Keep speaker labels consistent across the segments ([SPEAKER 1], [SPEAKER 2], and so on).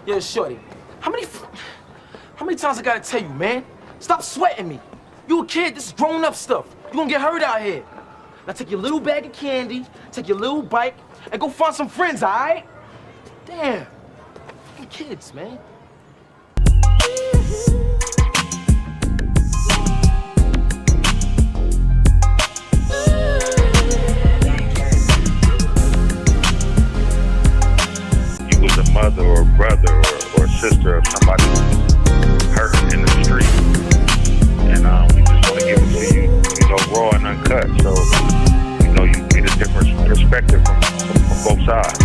[SPEAKER 1] Yo, shorty, how many times I gotta tell you, man? Stop sweating me. You a kid, this is grown-up stuff. You gonna get hurt out here. Now take your little bag of candy, take your little bike, and go find some friends, all right? Damn, fucking kids, man.
[SPEAKER 2] You was a mother or a brother or a sister of somebody who's hurt in the street, and we just want to give it to you, raw and uncut. So, you get a different perspective from both sides.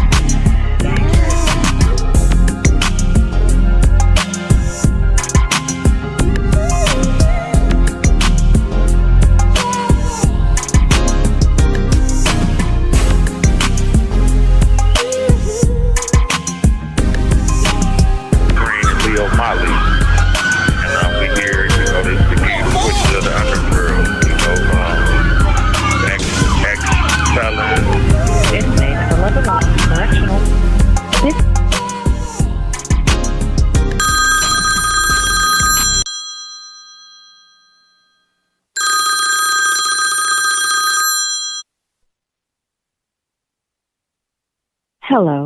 [SPEAKER 2] Molly, and we hear, the switches of the Underworld, ex-felon.
[SPEAKER 3] Inmate 11 correctional.
[SPEAKER 4] Hello,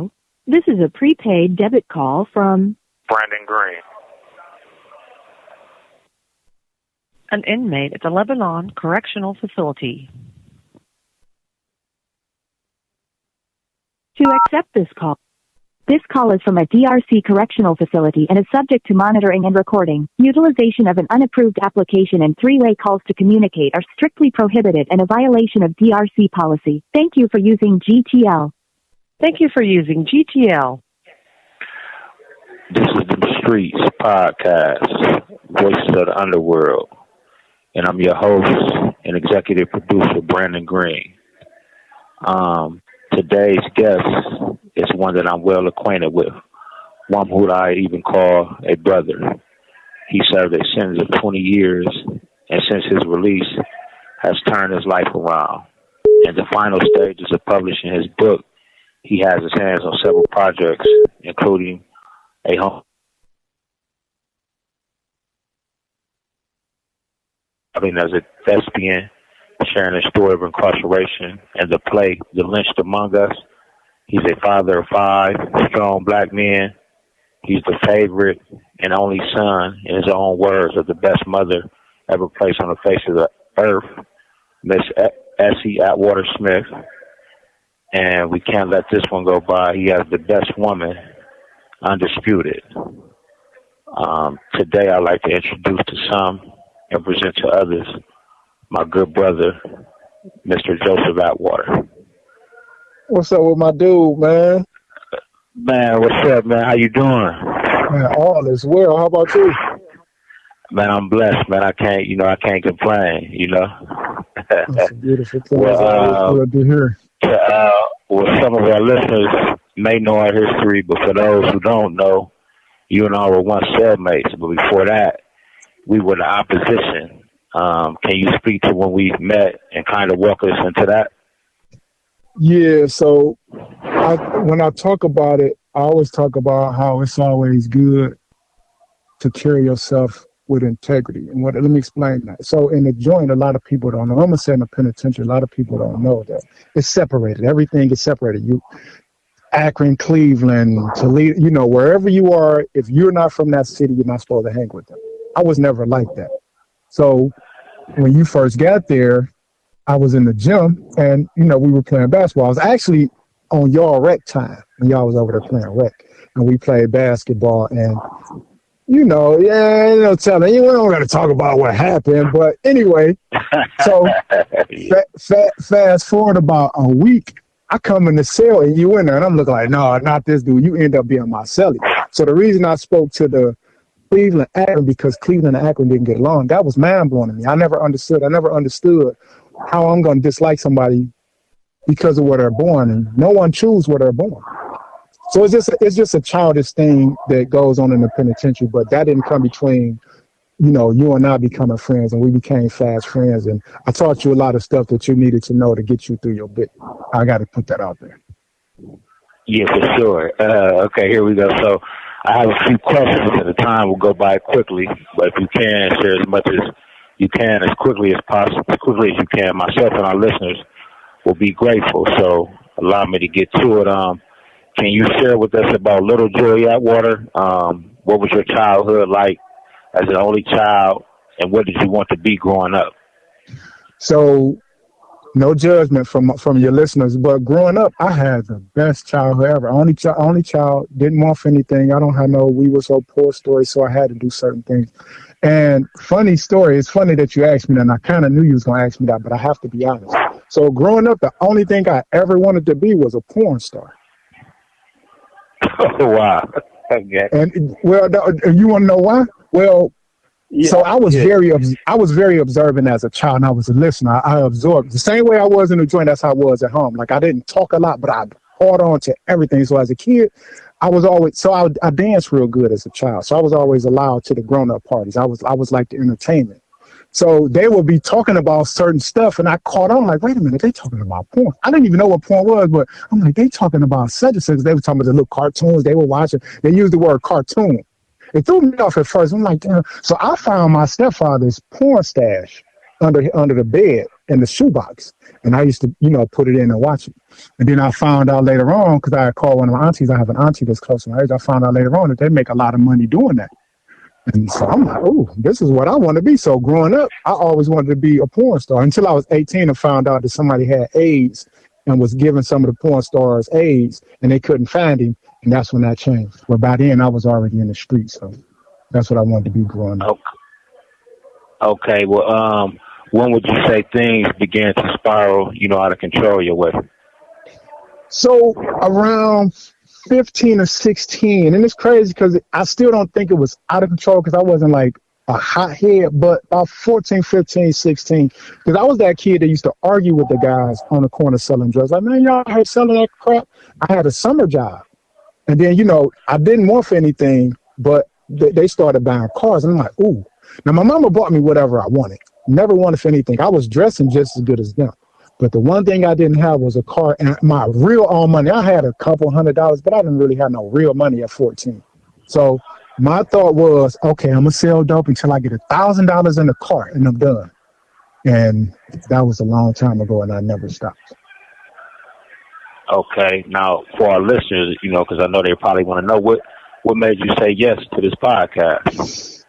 [SPEAKER 4] this is a prepaid debit call from
[SPEAKER 2] Brandon Green.
[SPEAKER 3] An inmate at the Lebanon Correctional Facility.
[SPEAKER 4] To accept this call is from a DRC correctional facility and is subject to monitoring and recording. Utilization of an unapproved application and three-way calls to communicate are strictly prohibited and a violation of DRC policy. Thank you for using GTL.
[SPEAKER 3] Thank you for using GTL.
[SPEAKER 5] This is the Streetz podcast, Voices of the Underworld, and I'm your host and executive producer, Brandon Green. Today's guest is one that I'm well acquainted with, one who I even call a brother. He served a sentence of 20 years, and since his release, has turned his life around. In the final stages of publishing his book, he has his hands on several projects, including a home as a thespian, sharing a story of incarceration, and the play The Lynched Among Us. He's a father of 5 strong black men. He's the favorite and only son, in his own words, of the best mother ever placed on the face of the earth, Miss Essie Atwater-Smith. And we can't let this one go by. He has the best woman, undisputed. Today I'd like to introduce to some and present to others my good brother, Mr. Joseph Atwater.
[SPEAKER 6] What's up with my dude, man?
[SPEAKER 5] Man, what's up, man? How you doing?
[SPEAKER 6] Man, all is well. How about you?
[SPEAKER 5] Man, I'm blessed, man. I can't complain,
[SPEAKER 6] That's a beautiful thing. Well, good to hear.
[SPEAKER 5] Some of our listeners may know our history, but for those who don't know, you and I were once cellmates, but before that, we were the opposition. Can you speak to when we met and kind of walk us into that?
[SPEAKER 6] Yeah, so when I talk about it, I always talk about how it's always good to carry yourself with integrity. And let me explain that. So in the joint, a lot of people don't know. I'm going to say in the penitentiary, a lot of people don't know that. It's separated. Everything is separated. Akron, Cleveland, Toledo, wherever you are, if you're not from that city, you're not supposed to hang with them. I was never like that. So when you first got there, I was in the gym and, we were playing basketball. I was actually on y'all rec time when y'all was over there playing rec. And we played basketball and, tell me, we don't got to talk about what happened. But anyway, so fast forward about a week, I come in the cell and you in there and I'm looking like, no, not this dude. You end up being my cellie. So the reason I spoke to the Cleveland Akron, because Cleveland and Akron didn't get along, that was mind-blowing to me. I never understood how I'm going to dislike somebody because of where they're born, and no one chooses where they're born. So it's just a childish thing that goes on in the penitentiary, but that didn't come between, you and I becoming friends, and we became fast friends, and I taught you a lot of stuff that you needed to know to get you through your bit. I got to put that out there.
[SPEAKER 5] Yeah, for sure. Okay, here we go. So I have a few questions, and the time will go by quickly. But if you can share as much as you can, as quickly as possible, as quickly as you can, myself and our listeners will be grateful. So allow me to get to it. Can you share with us about little Joey Atwater? What was your childhood like as an only child, and what did you want to be growing up?
[SPEAKER 6] So, no judgment from your listeners, but growing up, I had the best childhood ever. Only child, didn't want for anything. I don't have no we were so poor story, so I had to do certain things. And funny story, it's funny that you asked me that, and I kind of knew you was going to ask me that, but I have to be honest. So growing up, the only thing I ever wanted to be was a porn star.
[SPEAKER 5] Oh, wow. Okay.
[SPEAKER 6] And, well, you want to know why? Well, yeah, so I was very observant as a child, and I was a listener. I absorbed the same way I was in the joint. That's how I was at home. Like I didn't talk a lot, but I caught on to everything. So as a kid, I danced real good as a child. So I was always allowed to the grown-up parties. I was like the entertainment. So they would be talking about certain stuff, and I caught on like, wait a minute, they talking about porn. I didn't even know what porn was, but I'm like, they talking about such and such. They were talking about the little cartoons they were watching. They used the word cartoon. It threw me off at first. I'm like, damn. So I found my stepfather's porn stash under the bed in the shoebox. And I used to, put it in and watch it. And then I found out later on, because I had called one of my aunties. I have an auntie that's close to my age. I found out later on that they make a lot of money doing that. And so I'm like, oh, this is what I want to be. So growing up, I always wanted to be a porn star until I was 18 and found out that somebody had AIDS and was giving some of the porn stars AIDS, and they couldn't find him. And that's when that changed. But by then, I was already in the street, so that's what I wanted to be growing up.
[SPEAKER 5] Okay. Well, when would you say things began to spiral, out of control your way?
[SPEAKER 6] So around 15 or 16, and it's crazy because I still don't think it was out of control because I wasn't like a hothead, but about 14, 15, 16, because I was that kid that used to argue with the guys on the corner selling drugs. Like, man, y'all here selling that crap? I had a summer job. And then, I didn't want for anything, but they started buying cars. And I'm like, ooh. Now, my mama bought me whatever I wanted. Never wanted for anything. I was dressing just as good as them. But the one thing I didn't have was a car. And my real own money, I had a couple $100, but I didn't really have no real money at 14. So my thought was, okay, I'm going to sell dope until I get $1,000 in the car, and I'm done. And that was a long time ago, and I never stopped.
[SPEAKER 5] Okay. Now, for our listeners, because I know they probably want to know what made you say yes to this podcast.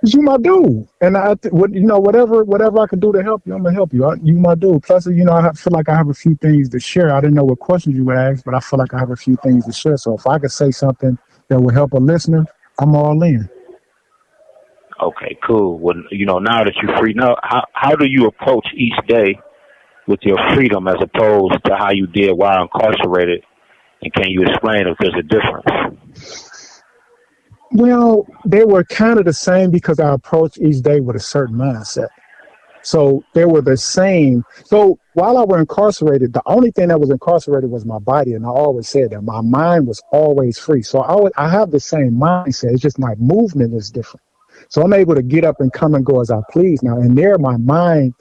[SPEAKER 6] You my dude, and whatever I can do to help you, I'm gonna help you. You my dude. Plus, I feel like I have a few things to share. I didn't know what questions you would ask, but I feel like I have a few things to share. So if I could say something that will help a listener, I'm all in.
[SPEAKER 5] Okay, cool. Well, now that you're free, now how do you approach each day with your freedom as opposed to how you did while incarcerated? And can you explain if there's a difference?
[SPEAKER 6] Well, they were kind of the same because I approached each day with a certain mindset. So they were the same. So while I was incarcerated, the only thing that was incarcerated was my body. And I always said that my mind was always free. So I have the same mindset. It's just my movement is different. So I'm able to get up and come and go as I please now. And there, my mind,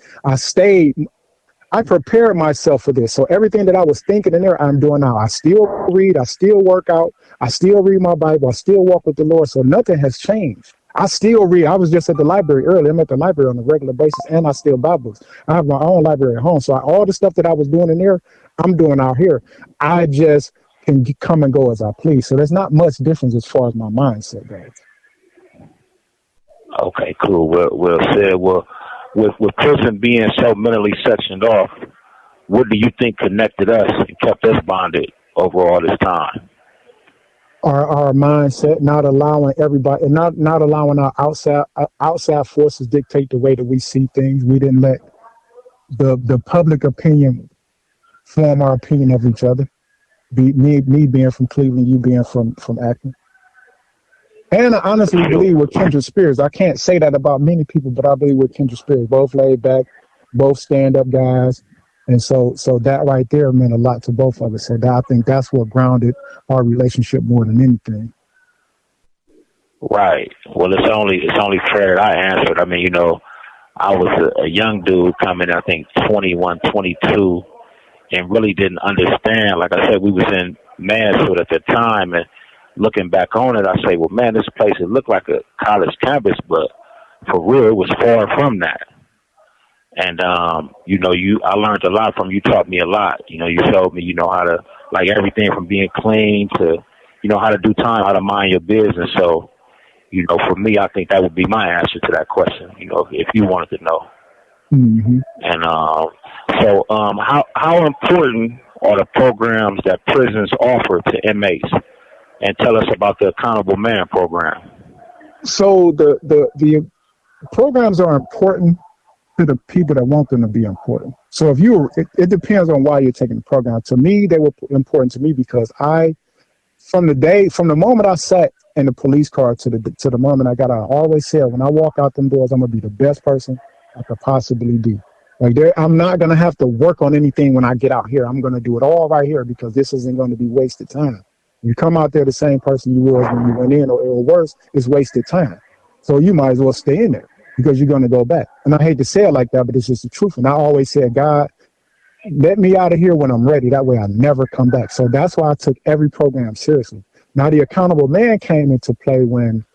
[SPEAKER 6] I prepared myself for this. So everything that I was thinking in there, I'm doing now. I still read, I still work out, I still read my Bible, I still walk with the Lord. So nothing has changed. I still read. I was just at the library earlier. I'm at the library on a regular basis, and I still buy books. I have my own library at home. So all the stuff that I was doing in there, I'm doing out here. I just can come and go as I please. So there's not much difference as far as my mindset goes.
[SPEAKER 5] Okay, cool. Well said. Well, with prison being so mentally sectioned off, what do you think connected us and kept us bonded over all this time?
[SPEAKER 6] Our mindset, not allowing everybody, not allowing our outside forces dictate the way that we see things. We didn't let the public opinion form our opinion of each other. Me being from Cleveland, you being from Akron. And I honestly believe we're kindred spirits. I can't say that about many people, but I believe we're kindred spirits. Both laid back, both stand-up guys. And so that right there meant a lot to both of us. So I think that's what grounded our relationship more than anything.
[SPEAKER 5] Right. Well, it's only fair that I answered. I mean, I was a young dude coming, I think, 21, 22, and really didn't understand. Like I said, we was in manhood at the time, and looking back on it, I say, well, man, this place, it looked like a college campus, but for real, it was far from that. And, I learned a lot from you. Taught me a lot. You showed me, how to, like, everything from being clean to, how to do time, how to mind your business. So, for me, I think that would be my answer to that question, if you wanted to know.
[SPEAKER 6] Mm-hmm.
[SPEAKER 5] And how important are the programs that prisons offer to inmates? And tell us about the Accountable Man program.
[SPEAKER 6] So the programs are important to the people that want them to be important. So it depends on why you're taking the program. To me, they were important to me because from the moment I sat in the police car to the moment I got out, I always said, when I walk out them doors, I'm gonna be the best person I could possibly be. Like, I'm not gonna have to work on anything when I get out here. I'm gonna do it all right here because this isn't going to be wasted time. You come out there the same person you was when you went in, or worse, it's wasted time. So you might as well stay in there because you're going to go back. And I hate to say it like that, but it's just the truth. And I always said, God, let me out of here when I'm ready. That way I never come back. So that's why I took every program seriously. Now, the Accountable Man came into play when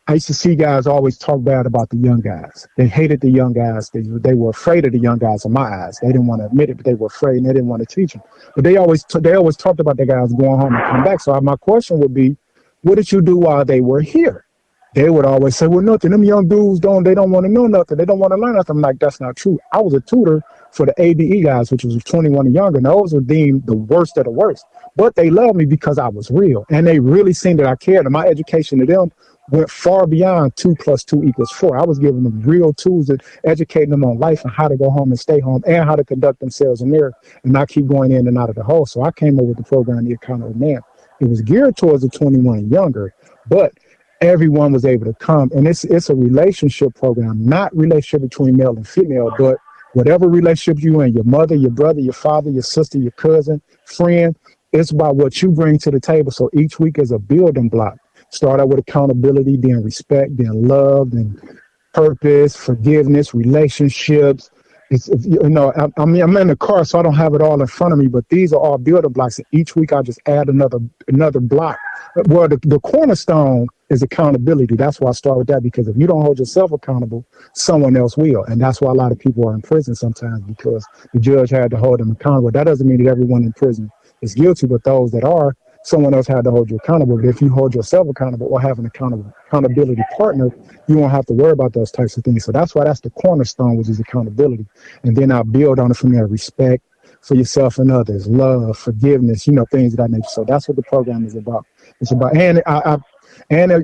[SPEAKER 6] I used to see guys always talk bad about the young guys. They hated the young guys. They were afraid of the young guys in my eyes. They didn't want to admit it, but they were afraid and they didn't want to teach them. But they always talked about the guys going home and come back. So my question would be, what did you do while they were here? They would always say, well, nothing. Them young dudes don't want to know nothing. They don't want to learn nothing. I'm like, that's not true. I was a tutor for the ABE guys, which was 21 and younger. And those were deemed the worst of the worst. But they loved me because I was real. And they really seen that I cared. And my education to them went far beyond 2 + 2 = 4. I was giving them real tools that educating them on life and how to go home and stay home and how to conduct themselves in there and not keep going in and out of the hole. So I came up with the program, The Accountable Man. It was geared towards the 21 and younger, but everyone was able to come. And it's a relationship program, not relationship between male and female, but whatever relationship you in, your mother, your brother, your father, your sister, your cousin, friend, it's about what you bring to the table. So each week is a building block. Start out with accountability, then respect, then love, then purpose, forgiveness, relationships. I'm in the car, so I don't have it all in front of me, but these are all building blocks. And each week I just add another block. Well, the cornerstone is accountability. That's why I start with that, because if you don't hold yourself accountable, someone else will. And that's why a lot of people are in prison sometimes, because the judge had to hold them accountable. That doesn't mean that everyone in prison is guilty, but those that are, someone else had to hold you accountable. But if you hold yourself accountable or have an accountability partner, you won't have to worry about those types of things. So that's why that's the cornerstone, which is accountability. And then I'll build on it from there. Respect for yourself and others, love, forgiveness, things of that nature. So that's what the program is about. It's about, and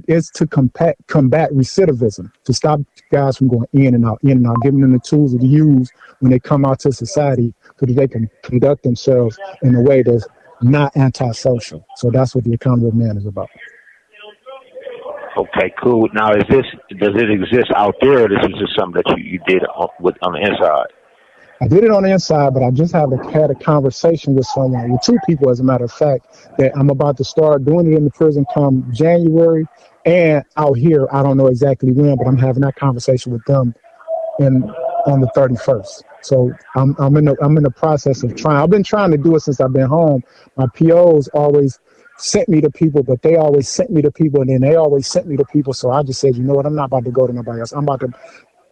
[SPEAKER 6] it's to combat recidivism, to stop guys from going in and out, giving them the tools to use when they come out to society so that they can conduct themselves in a way that's not antisocial. So that's what the Accountable Man is about.
[SPEAKER 5] Okay, cool. Now, does it exist out there, or this is just something that you did on the inside?
[SPEAKER 6] I did it on the inside, but I just had a conversation with two people, as a matter of fact, that I'm about to start doing it in the prison come January, and out here, I don't know exactly when, but I'm having that conversation with them on the 31st. So I'm in the process of trying. I've been trying to do it since I've been home. My POs always sent me to people, but they always sent me to people, and then they always sent me to people. So I just said, you know what? I'm not about to go to nobody else. I'm about to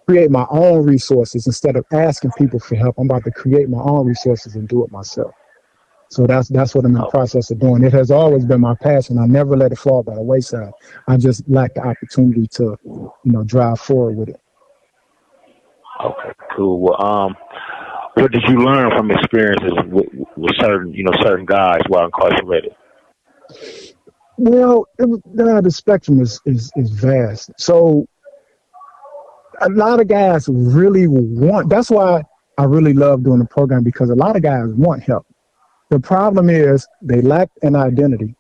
[SPEAKER 6] create my own resources instead of asking people for help. I'm about to create my own resources and do it myself. So that's what I'm in the process of doing. It has always been my passion. I never let it fall by the wayside. I just lack the opportunity to, drive forward with it.
[SPEAKER 5] Okay, cool. Well, what did you learn from experiences with certain guys while incarcerated?
[SPEAKER 6] Well, the spectrum is vast. So a lot of guys really want. That's why I really love doing the program, because a lot of guys want help. The problem is they lack an identity.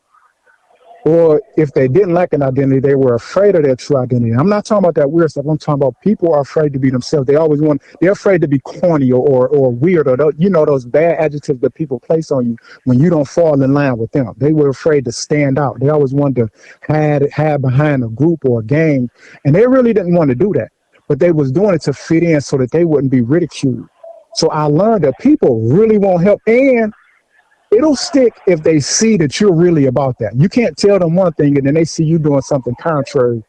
[SPEAKER 6] Or if they didn't lack an identity, they were afraid of their true identity. I'm not talking about that weird stuff. I'm talking about people are afraid to be themselves. They're afraid to be corny or weird, or those bad adjectives that people place on you when you don't fall in line with them. They were afraid to stand out. They always wanted to hide behind a group or a gang, and they really didn't want to do that. But they was doing it to fit in so that they wouldn't be ridiculed. So I learned that people really want help, and It'll stick if they see that you're really about that. You can't tell them one thing and then they see you doing something contrary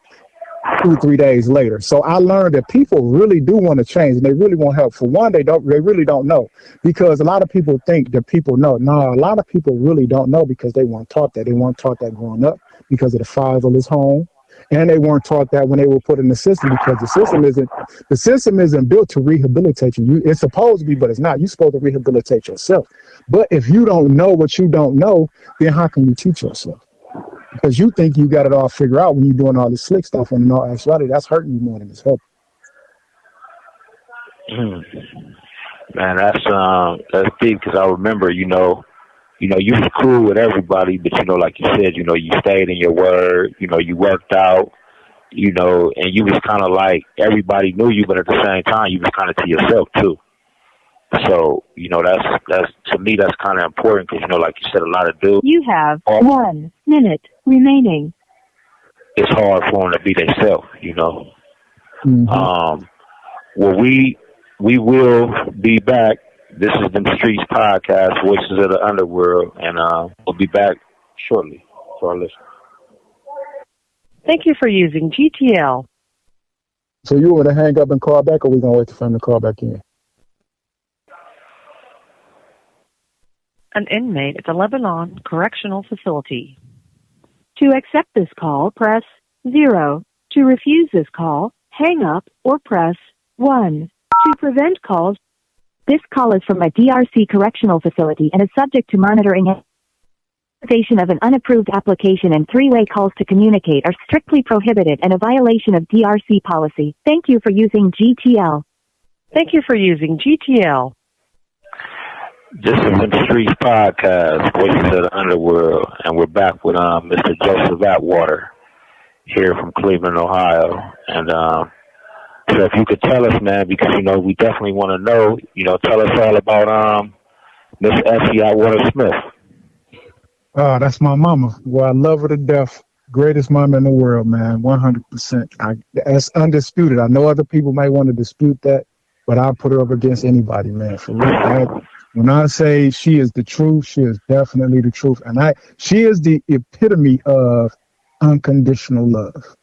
[SPEAKER 6] 2-3 days later. So I learned that people really do want to change and they really want help. For one, they really don't know, because a lot of people think that people know. No, a lot of people really don't know because they weren't taught that. They weren't taught that growing up because of the fatherless home. And they weren't taught that when they were put in the system, because the system isn't built to rehabilitate you. It's supposed to be, but it's not. You're supposed to rehabilitate yourself. But if you don't know what you don't know, then how can you teach yourself? Because you think you got it all figured out when you're doing all this slick stuff, when in all actuality, that's hurting you more than it's helping.
[SPEAKER 5] Man, that's deep, because I remember, you was cool with everybody, but like you said, you stayed in your word, you worked out, and you was kind of like, everybody knew you, but at the same time, you was kind of to yourself too. So, that's to me, that's kind of important, because, like you said, a lot of dudes.
[SPEAKER 3] You have 1 minute remaining.
[SPEAKER 5] It's hard for them to be themselves,
[SPEAKER 6] Mm-hmm.
[SPEAKER 5] Well, we will be back. This is the Streetz podcast, Voices of the Underworld, and we'll be back shortly for our listeners.
[SPEAKER 3] Thank you for using GTL.
[SPEAKER 6] So you want to hang up and call back, or we going to wait for him to call back in?
[SPEAKER 3] An inmate at the Lebanon Correctional Facility. To accept this call, press 0. To refuse this call, hang up or press 1. To prevent calls.
[SPEAKER 4] This call is from a DRC correctional facility and is subject to monitoring. Utilization of an unapproved application and three-way calls to communicate are strictly prohibited and a violation of DRC policy. Thank you for using GTL.
[SPEAKER 3] Thank you for using GTL.
[SPEAKER 5] This is the Streetz podcast, Voices of the Underworld, and we're back with Mr. Joseph Atwater here from Cleveland, Ohio. And so if you could tell us, man, because, we definitely want to know, tell us all about Miss Essie Atwater-Smith.
[SPEAKER 6] Oh, that's my mama. Well, I love her to death. Greatest mama in the world, man. 100%. That's undisputed. I know other people might want to dispute that, but I'll put her up against anybody, man. For real. When I say she is the truth, she is definitely the truth. And she is the epitome of unconditional love.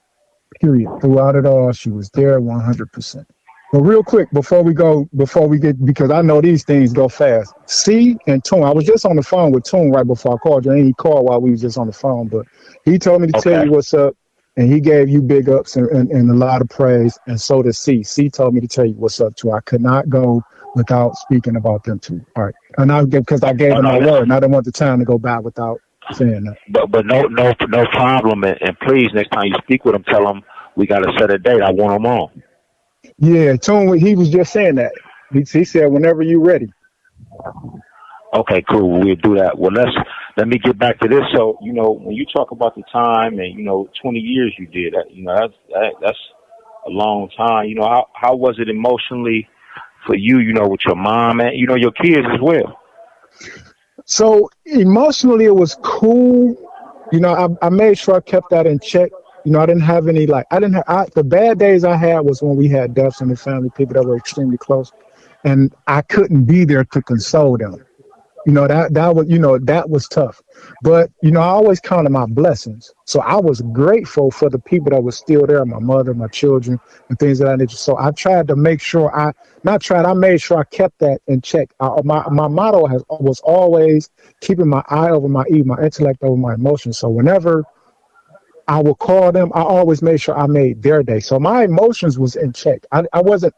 [SPEAKER 6] Period. Throughout it all, she was there 100%. But real quick, before we get, because I know these things go fast. C and Toon, I was just on the phone with Toon right before I called you. And he called while we was just on the phone, but he told me to tell you what's up, and he gave you big ups and a lot of praise, and so did C. C told me to tell you what's up too. I could not go without speaking about them too. All right, and because I gave him my word, and I didn't want the time to go by without saying that.
[SPEAKER 5] But no problem, and please, next time you speak with him, tell him we got to set a date. I want him on.
[SPEAKER 6] Yeah, Toon, he was just saying that. He said whenever you're ready.
[SPEAKER 5] Okay, cool. We'll do that. Well, let me get back to this. So, when you talk about the time and 20 years you did that, that's a long time. How was it emotionally for you? With your mom and your kids as well.
[SPEAKER 6] So emotionally, it was cool. I made sure I kept that in check. I didn't have any the bad days I had was when we had deaths in the family, people that were extremely close, and I couldn't be there to console them. That was tough. But, I always counted my blessings. So I was grateful for the people that were still there, my mother, my children, and things of that nature. So I tried to make sure I made sure I kept that in check. My motto was always keeping my eye over my ear, my intellect over my emotions. So whenever I would call them, I always made sure I made their day. So my emotions was in check. I wasn't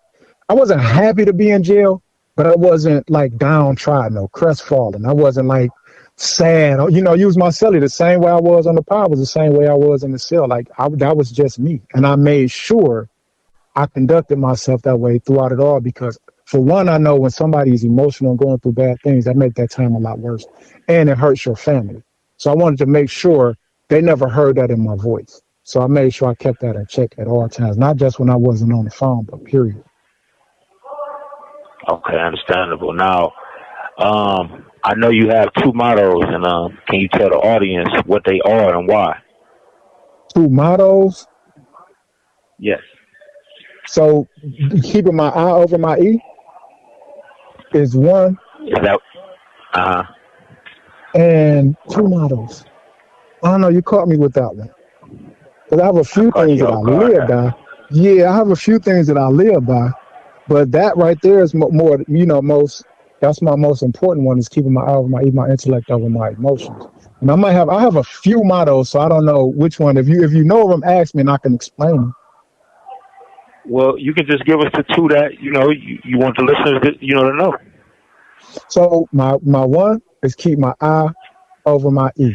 [SPEAKER 6] happy to be in jail, but I wasn't like downtrodden or crestfallen. I wasn't like sad. Use my cellie the same way I was on the pod was the same way I was in the cell. That was just me. And I made sure I conducted myself that way throughout it all, because for one, I know when somebody's emotional and going through bad things, that make that time a lot worse, and it hurts your family. So I wanted to make sure they never heard that in my voice. So I made sure I kept that in check at all times, not just when I wasn't on the phone, but period.
[SPEAKER 5] Okay, understandable. Now, I know you have two mottos, and can you tell the audience what they are and why?
[SPEAKER 6] Two mottos?
[SPEAKER 5] Yes.
[SPEAKER 6] So keeping my eye over my E is one.
[SPEAKER 5] Is that?
[SPEAKER 6] and two mottos. I don't know. You caught me with that one. Because I have a
[SPEAKER 5] I
[SPEAKER 6] few
[SPEAKER 5] caught
[SPEAKER 6] things
[SPEAKER 5] you
[SPEAKER 6] that I
[SPEAKER 5] off guard.
[SPEAKER 6] live by. Yeah, I have a few things that I live by. But that right there is more, most. That's my most important one is keeping my eye over my intellect over my emotions. And I have a few mottos, so I don't know which one. If you know of them, ask me and I can explain them.
[SPEAKER 5] Well, you can just give us the two that you want the listeners to know.
[SPEAKER 6] So my one is keep my eye over my E.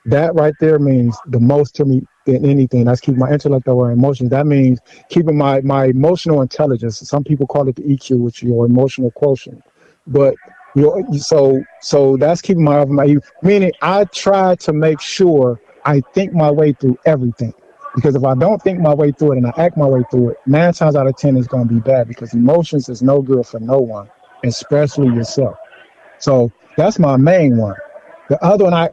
[SPEAKER 6] That right there means the most to me than anything. That's keeping my intellect over emotions. That means keeping my emotional intelligence. Some people call it the EQ, which is your emotional quotient. But so that's keeping my over my E. Meaning I try to make sure I think my way through everything. Because if I don't think my way through it and I act my way through it, 9 times out of 10 it's going to be bad because emotions is no good for no one, especially yourself. So that's my main one. The other one,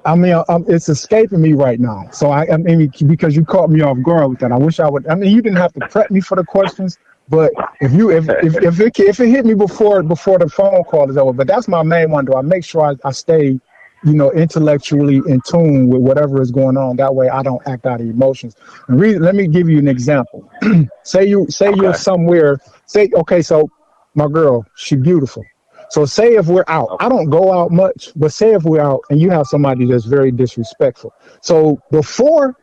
[SPEAKER 6] it's escaping me right now. So I mean, because you caught me off guard with that. I wish I would. I mean, you didn't have to prep me for the questions, but if it hit me before the phone call is over, but that's my main one. Do I make sure I stay, intellectually in tune with whatever is going on? That way, I don't act out of emotions. And let me give you an example. You're
[SPEAKER 5] Okay.
[SPEAKER 6] somewhere. Okay, so my girl, she beautiful. So say if we're out, I don't go out much, but say if we're out and you have somebody that's very disrespectful. So before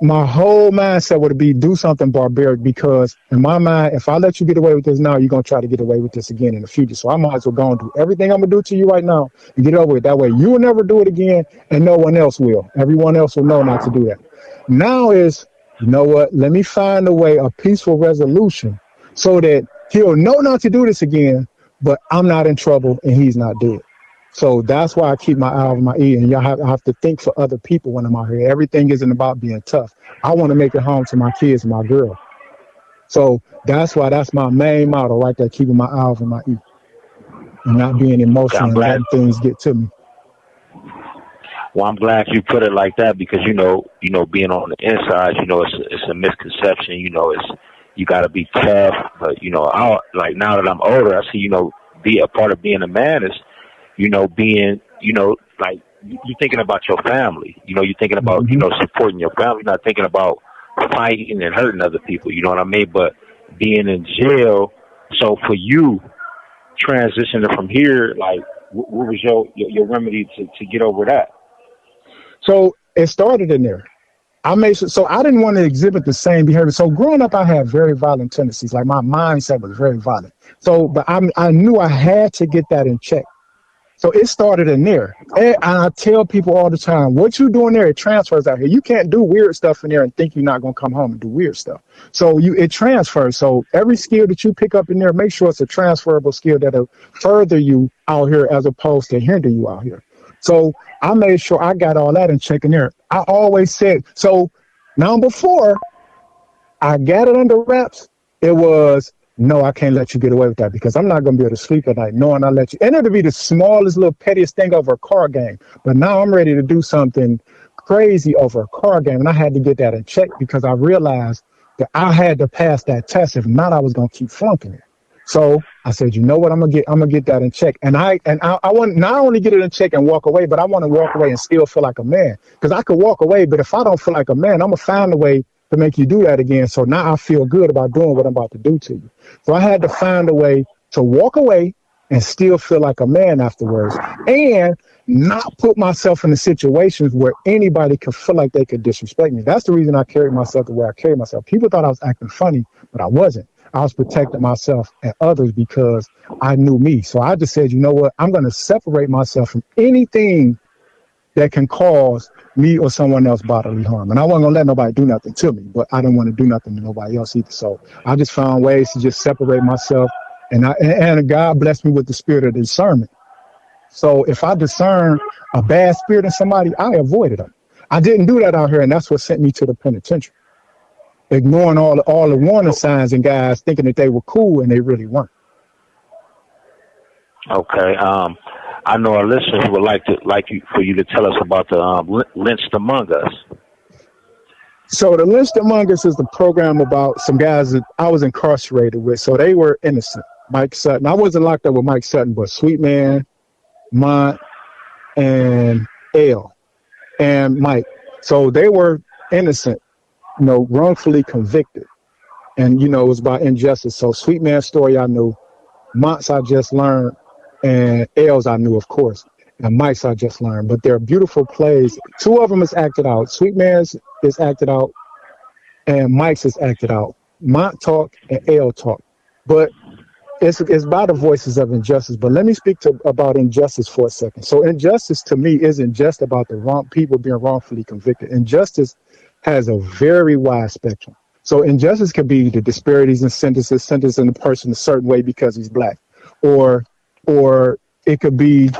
[SPEAKER 6] my whole mindset would be do something barbaric because in my mind, if I let you get away with this now, you're going to try to get away with this again in the future. So I might as well go and do everything I'm going to do to you right now and get over it. That way you will never do it again and no one else will. Everyone else will know not to do that. Now is, you know what? Let me find a way, a peaceful resolution so that he'll know not to do this again, but I'm not in trouble and he's not dead. So that's why I keep my eye over my ear. And I have to think for other people when I'm out here. Everything isn't about being tough. I want to make it home to my kids and my girl. So that's my main motto right there, keeping my eye over my ear and not being
[SPEAKER 5] Okay.
[SPEAKER 6] emotional
[SPEAKER 5] I'm
[SPEAKER 6] and
[SPEAKER 5] glad.
[SPEAKER 6] letting things get to me.
[SPEAKER 5] Well, I'm glad you put it like that because being on the inside, it's a misconception. It's you got to be tough, but like now that I'm older, I see be a part of being a man is being like you're thinking about your family. You're thinking about
[SPEAKER 6] Hmm.
[SPEAKER 5] supporting your family. You're not thinking about fighting and hurting other people. You know what I mean? But being in jail, so for you transitioning from here, like what was your remedy to get over that?
[SPEAKER 6] So it started in there. So I didn't want to exhibit the same behavior. So growing up, I had very violent tendencies. Like my mindset was very violent. So, but I knew I had to get that in check. So it started in there. And I tell people all the time, what you doing there, it transfers out here. You can't do weird stuff in there and think you're not going to come home and do weird stuff. So it transfers. So every skill that you pick up in there, make sure it's a transferable skill that'll further you out here as opposed to hinder you out here. So I made sure I got all that in check in there. I always said, so now before I got it under wraps, it was, no, I can't let you get away with that because I'm not going to be able to sleep at night knowing I let you. And it'll be the smallest little pettiest thing over a car game. But now I'm ready to do something crazy over a car game. And I had to get that in check because I realized that I had to pass that test. If not, I was going to keep flunking it. So I said, you know what, I'm gonna get that in check. And I want not only get it in check and walk away, but I want to walk away and still feel like a man. Because I could walk away, but if I don't feel like a man, I'm gonna find a way to make you do that again. So now I feel good about doing what I'm about to do to you. So I had to find a way to walk away and still feel like a man afterwards, and not put myself in the situations where anybody could feel like they could disrespect me. That's the reason I carried myself the way I carried myself. People thought I was acting funny, but I wasn't. I was protecting myself and others because I knew me. So I just said, you know what? I'm going to separate myself from anything that can cause me or someone else bodily harm. And I wasn't going to let nobody do nothing to me, but I didn't want to do nothing to nobody else either. So I just found ways to just separate myself. And God blessed me with the spirit of discernment. So if I discern a bad spirit in somebody, I avoided them. I didn't do that out here, and that's what sent me to the penitentiary. Ignoring all the warning signs and guys thinking that they were cool and they really weren't.
[SPEAKER 5] Okay. I know our listeners would for you to tell us about the Lynched Among Us.
[SPEAKER 6] So the Lynched Among Us is the program about some guys that I was incarcerated with. So they were innocent. Mike Sutton. I wasn't locked up with Mike Sutton, but Sweet Man, Mont, and L and Mike. So they were innocent, wrongfully convicted. And, it was about injustice. So Sweet Man's story I knew, Mont's I just learned, and L's I knew, of course. And Mike's I just learned. But they're beautiful plays. Two of them is acted out. Sweet Man's is acted out, and Mike's is acted out. Mont talk and L talk. But it's about the voices of injustice. But let me speak about injustice for a second. So injustice to me isn't just about the wrong people being wrongfully convicted. Injustice has a very wide spectrum. So injustice could be the disparities in sentencing a person a certain way because he's black, or it could be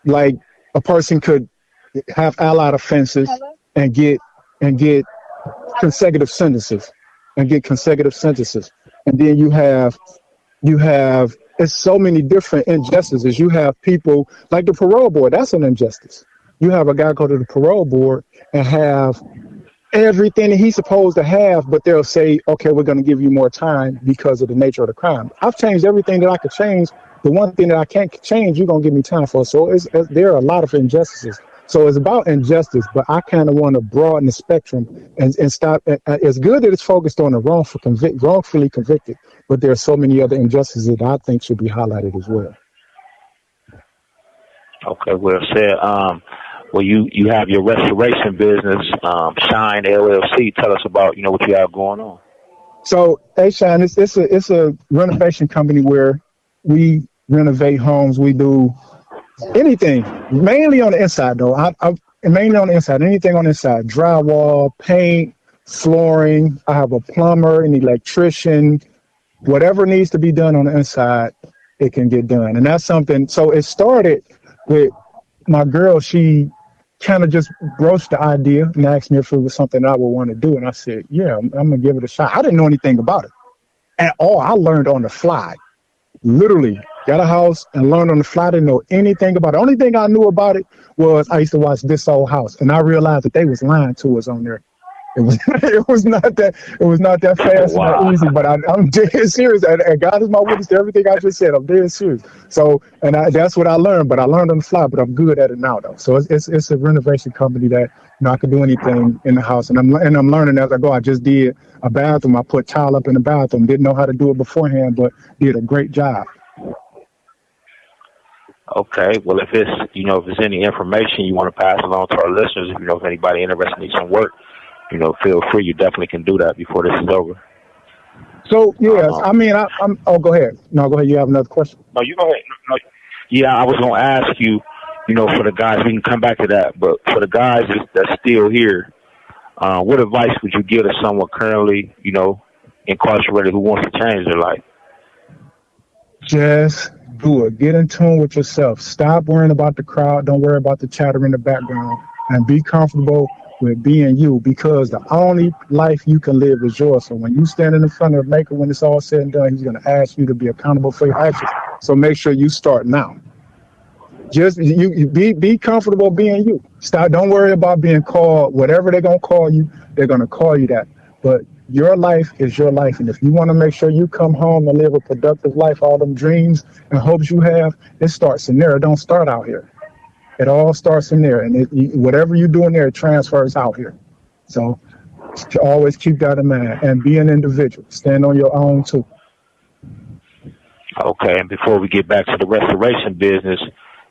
[SPEAKER 6] like a person could have allied offenses and get consecutive sentences, and then you have it's so many different injustices. You have people like the parole board. That's an injustice. You have a guy go to the parole board and have everything that he's supposed to have, but they'll say, okay, we're going to give you more time because of the nature of the crime. I've changed everything that I could change. The one thing that I can't change, you're going to give me time for. So there are a lot of injustices. So it's about injustice, but I kind of want to broaden the spectrum and stop. It's good that it's focused on the wrongfully convicted, but there are so many other injustices that I think should be highlighted as well.
[SPEAKER 5] Okay, well said. Well, you have your restoration business, Shine LLC. Tell us about what you have going on.
[SPEAKER 6] So, hey, Shine, it's a renovation company where we renovate homes. We do anything, mainly on the inside though. Mainly on the inside, anything on the inside: drywall, paint, flooring. I have a plumber, an electrician, whatever needs to be done on the inside, it can get done. And that's something. So it started with my girl. She kind of just broached the idea and asked me if it was something I would want to do. And I said, yeah, I'm going to give it a shot. I didn't know anything about it at all. I learned on the fly, literally got a house and learned on the fly. I didn't know anything about it. The only thing I knew about it was I used to watch This Old House, and I realized that they was lying to us on there. It was not that fast and that easy, but I'm dead serious. And God is my witness to everything I just said. I'm dead serious. So, that's what I learned, but I learned on the fly, but I'm good at it now though. So it's a renovation company that I can do anything in the house, and I'm learning as I go. I just did a bathroom. I put tile up in the bathroom. Didn't know how to do it beforehand, but did a great job.
[SPEAKER 5] Okay, well, if there's any information you want to pass along to our listeners, if anybody interested in some work, feel free. You definitely can do that before this is over.
[SPEAKER 6] So, yes, I'm. Oh, go ahead. No, go ahead. You have another question?
[SPEAKER 5] No, you go ahead. No, yeah, I was going to ask you, for the guys, we can come back to that, but for the guys that's still here, what advice would you give to someone currently, incarcerated who wants to change their life?
[SPEAKER 6] Just do it. Get in tune with yourself. Stop worrying about the crowd. Don't worry about the chatter in the background, and be comfortable with being you, because the only life you can live is yours. So when you stand in front of the Maker, when it's all said and done, he's going to ask you to be accountable for your actions. So make sure you start now. Just you be comfortable being you. Don't worry about being called whatever they're going to call you. They're going to call you that. But your life is your life. And if you want to make sure you come home and live a productive life, all them dreams and hopes you have, it starts in there. It don't start out here. It all starts in there, and whatever you do in there, it transfers out here. So always keep that in mind, and be an individual. Stand on your own, too.
[SPEAKER 5] Okay, and before we get back to the restoration business,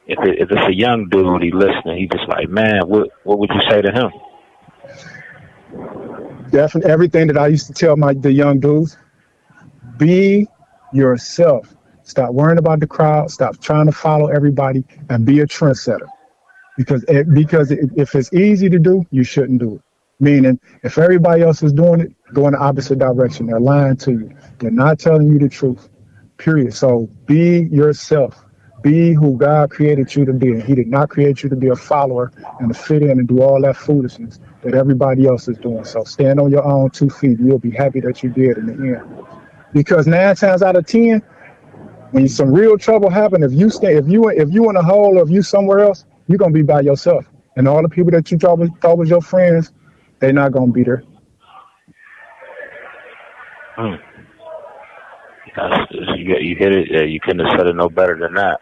[SPEAKER 5] if it's a young dude, he listening, he just like, man, what would you say to him?
[SPEAKER 6] Definitely everything that I used to tell the young dudes: be yourself. Stop worrying about the crowd. Stop trying to follow everybody, and be a trendsetter. Because if it's easy to do, you shouldn't do it. Meaning, if everybody else is doing it, go in the opposite direction. They're lying to you. They're not telling you the truth. Period. So be yourself. Be who God created you to be. And He did not create you to be a follower and to fit in and do all that foolishness that everybody else is doing. So stand on your own 2 feet, and you'll be happy that you did in the end. Because 9 times out of 10, when some real trouble happens, if you in a hole or if you somewhere else, you're gonna be by yourself. And all the people that you thought was your friends, they're not gonna be there.
[SPEAKER 5] You hit it. You couldn't have said it no better than that.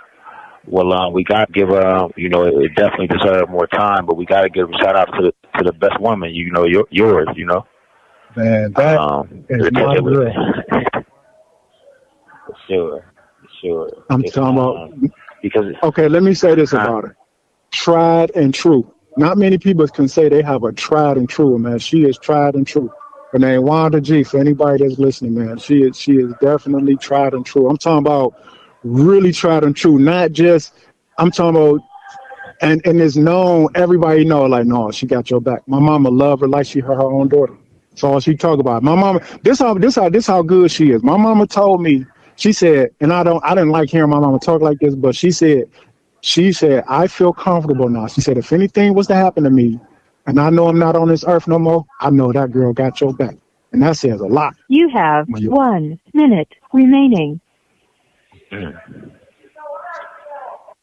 [SPEAKER 5] Well, we got to give her, it definitely deserves more time, but we got to give a shout out to the best woman, yours,
[SPEAKER 6] Man, that is my girl.
[SPEAKER 5] For sure.
[SPEAKER 6] I'm talking about,
[SPEAKER 5] because
[SPEAKER 6] okay, let me say this about her. Tried and true. Not many people can say they have a tried and true, man. She is tried and true. Her name Wanda G, for anybody that's listening, man. She is definitely tried and true. I'm talking about really tried and true, not just, I'm talking about, and it's known, everybody know, like, no, she got your back. My mama love her like she her own daughter. That's all she talk about. My mama, this how good she is. My mama told me, she said, and I didn't like hearing my mama talk like this, but she said, I feel comfortable now. She said, if anything was to happen to me, and I know I'm not on this earth no more, I know that girl got your back. And that says a lot.
[SPEAKER 3] You have 1 minute remaining.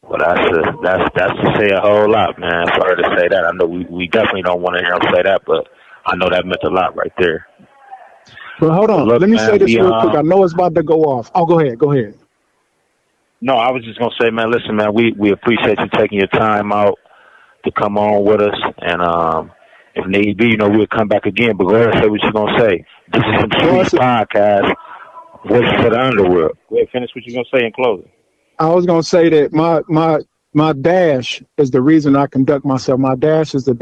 [SPEAKER 5] Well, that's to say a whole lot, man, for her to say that. I know we definitely don't want to hear him say that, but I know that meant a lot right there.
[SPEAKER 6] But hold on, let me say this real quick. I know it's about to go off. Oh, go ahead.
[SPEAKER 5] No, I was just going to say, man, listen, man, we appreciate you taking your time out to come on with us. And if need be, we'll come back again. But go ahead and say what you're going to say. This is some Streetz podcast. Voices for the Underworld. Go ahead, finish what you're going to say in closing. I
[SPEAKER 6] was going to say that my dash is the reason I conduct myself. My dash is the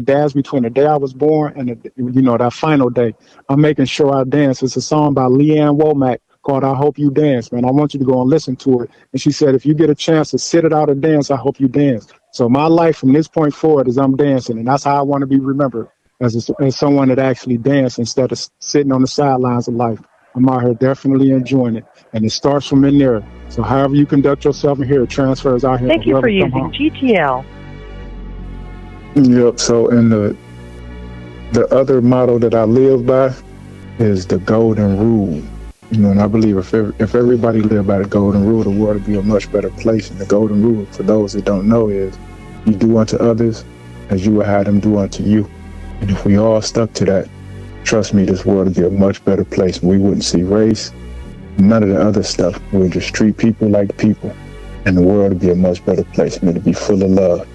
[SPEAKER 6] dash between the day I was born and that final day. I'm making sure I dance. It's a song by Leanne Womack called I Hope You Dance, man. I want you to go and listen to it. And she said, if you get a chance to sit it out and dance, I hope you dance. So my life from this point forward is I'm dancing, and that's how I want to be remembered, as someone that actually danced instead of sitting on the sidelines of life. I'm out here definitely enjoying it, and it starts from in there. So however you conduct yourself in here, it transfers out here.
[SPEAKER 3] Thank you for using GTL.
[SPEAKER 6] Yep. So, and the other motto that I live by is the golden rule. And I believe if everybody lived by the golden rule, the world would be a much better place. And the golden rule, for those that don't know, is you do unto others as you would have them do unto you. And if we all stuck to that, trust me, this world would be a much better place. We wouldn't see race, none of the other stuff. We would just treat people like people, and the world would be a much better place. And it'd be full of love.